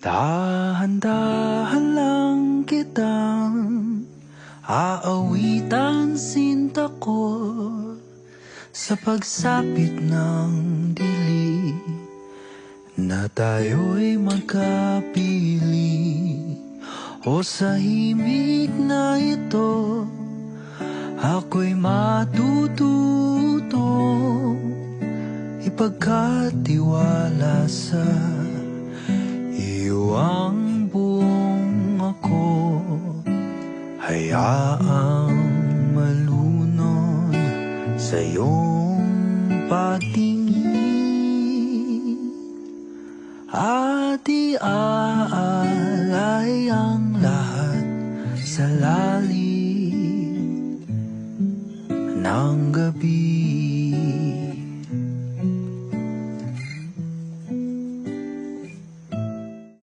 Dahan-dahan lang kitang aawitan sinta ko sa pagsapit ng dilim na tayo'y magkapili. O sa himig na ito ako'y matututo ipagkatiwala sa iyo ang buong ako. Hayaang malunod sa iyong pag